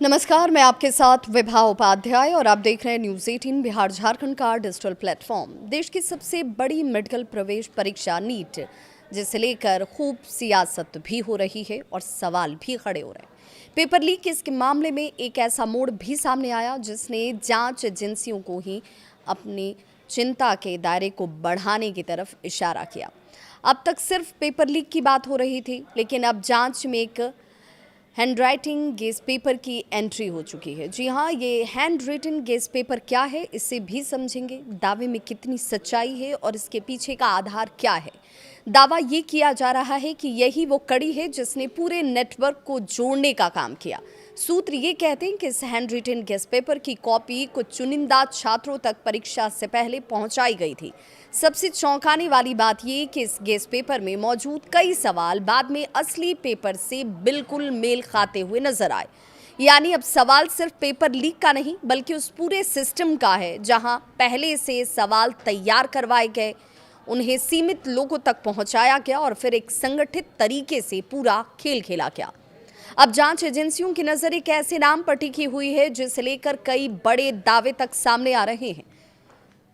नमस्कार, मैं आपके साथ विभा उपाध्याय और आप देख रहे हैं न्यूज़ 18 बिहार झारखंड का डिजिटल प्लेटफॉर्म। देश की सबसे बड़ी मेडिकल प्रवेश परीक्षा नीट, जिसे लेकर खूब सियासत भी हो रही है और सवाल भी खड़े हो रहे हैं। पेपर लीक के मामले में एक ऐसा मोड़ भी सामने आया जिसने जांच एजेंसियों को ही अपनी चिंता के दायरे को बढ़ाने की तरफ इशारा किया। अब तक सिर्फ पेपर लीक की बात हो रही थी, लेकिन अब जांच में एक हैंडराइटिंग गेस पेपर की एंट्री हो चुकी है। जी हाँ, ये हैंड रिटन गेस पेपर क्या है, इससे भी समझेंगे। दावे में कितनी सच्चाई है और इसके पीछे का आधार क्या है। दावा ये किया जा रहा है कि यही वो कड़ी है जिसने पूरे नेटवर्क को जोड़ने का काम किया। सूत्र ये कहते हैं कि इस हैंड रिटन गेस पेपर की कॉपी कुछ चुनिंदा छात्रों तक परीक्षा से पहले पहुंचाई गई थी। सबसे चौंकाने वाली बात ये कि इस गेस पेपर में मौजूद कई सवाल बाद में असली पेपर से बिल्कुल मेल खाते हुए नजर आए। यानी अब सवाल सिर्फ पेपर लीक का नहीं, बल्कि उस पूरे सिस्टम का है जहां पहले से सवाल तैयार करवाए गए, उन्हें सीमित लोगों तक पहुंचाया गया और फिर एक संगठित तरीके से पूरा खेल खेला गया। अब जांच एजेंसियों की नजर एक ऐसे नाम पर टिकी हुई है जिसे लेकर कई बड़े दावे तक सामने आ रहे हैं।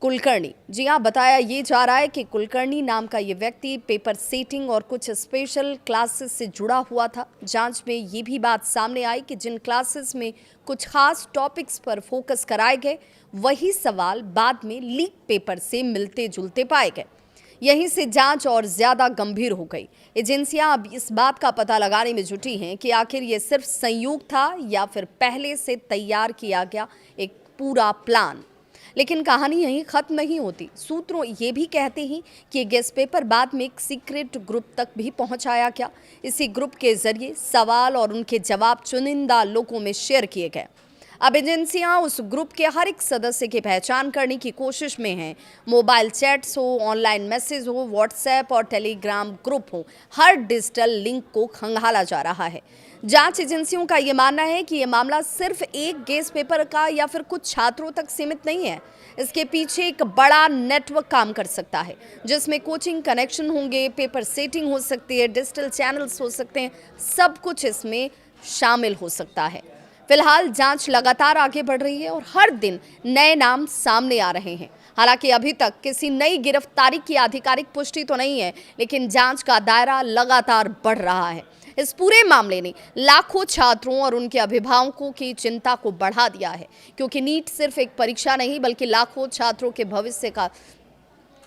कुलकर्णी, जी हाँ, बताया ये जा रहा है कि कुलकर्णी नाम का ये व्यक्ति पेपर सेटिंग और कुछ स्पेशल क्लासेस से जुड़ा हुआ था। जांच में ये भी बात सामने आई कि जिन क्लासेस में कुछ खास टॉपिक्स पर फोकस कराए गए, वही सवाल बाद में लीक पेपर से मिलते जुलते पाए गए। यहीं से जांच और ज्यादा गंभीर हो गई। एजेंसियां अब इस बात का पता लगाने में जुटी हैं कि आखिर ये सिर्फ संयोग था या फिर पहले से तैयार किया गया एक पूरा प्लान। लेकिन कहानी यहीं खत्म नहीं होती। सूत्रों ये भी कहते हैं कि गेस पेपर बाद में एक सीक्रेट ग्रुप तक भी पहुंचाया गया। इसी ग्रुप के जरिए सवाल और उनके जवाब चुनिंदा लोगों में शेयर किए गए। अब एजेंसियां उस ग्रुप के हर एक सदस्य की पहचान करने की कोशिश में हैं। मोबाइल चैट्स हो, ऑनलाइन मैसेज हो, व्हाट्सएप और टेलीग्राम ग्रुप हो, हर डिजिटल लिंक को खंगाला जा रहा है। जांच एजेंसियों का ये मानना है कि ये मामला सिर्फ एक गेस पेपर का या फिर कुछ छात्रों तक सीमित नहीं है। इसके पीछे एक बड़ा नेटवर्क काम कर सकता है, जिसमें कोचिंग कनेक्शन होंगे, पेपर सेटिंग हो सकती है, डिजिटल चैनल्स हो सकते हैं, सब कुछ इसमें शामिल हो सकता है। फिलहाल जांच लगातार आगे बढ़ रही है और हर दिन नए नाम सामने आ रहे हैं। हालांकि अभी तक किसी नई गिरफ्तारी की आधिकारिक पुष्टि तो नहीं है, लेकिन जांच का दायरा लगातार बढ़ रहा है। इस पूरे मामले ने लाखों छात्रों और उनके अभिभावकों की चिंता को बढ़ा दिया है, क्योंकि नीट सिर्फ एक परीक्षा नहीं, बल्कि लाखों छात्रों के भविष्य का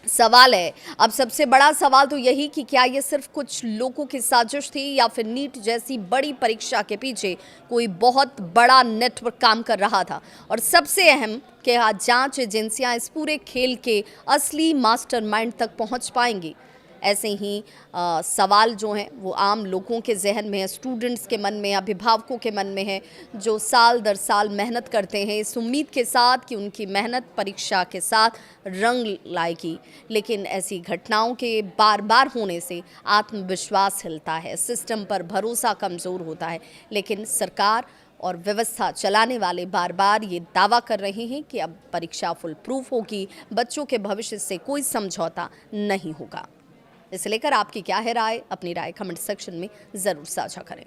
सवाल है। अब सबसे बड़ा सवाल तो यही कि क्या ये सिर्फ कुछ लोगों की साजिश थी या फिर नीट जैसी बड़ी परीक्षा के पीछे कोई बहुत बड़ा नेटवर्क काम कर रहा था। और सबसे अहम कि जांच एजेंसियां इस पूरे खेल के असली मास्टरमाइंड तक पहुंच पाएंगी। ऐसे ही सवाल जो हैं वो आम लोगों के जहन में है, स्टूडेंट्स के मन में, अभिभावकों के मन में है, जो साल दर साल मेहनत करते हैं इस उम्मीद के साथ कि उनकी मेहनत परीक्षा के साथ रंग लाएगी। लेकिन ऐसी घटनाओं के बार बार होने से आत्मविश्वास हिलता है, सिस्टम पर भरोसा कमज़ोर होता है। लेकिन सरकार और व्यवस्था चलाने वाले बार बार ये दावा कर रहे हैं कि अब परीक्षा फुल प्रूफ होगी, बच्चों के भविष्य से कोई समझौता नहीं होगा। इसे लेकर आपकी क्या है राय? अपनी राय कमेंट सेक्शन में ज़रूर साझा करें।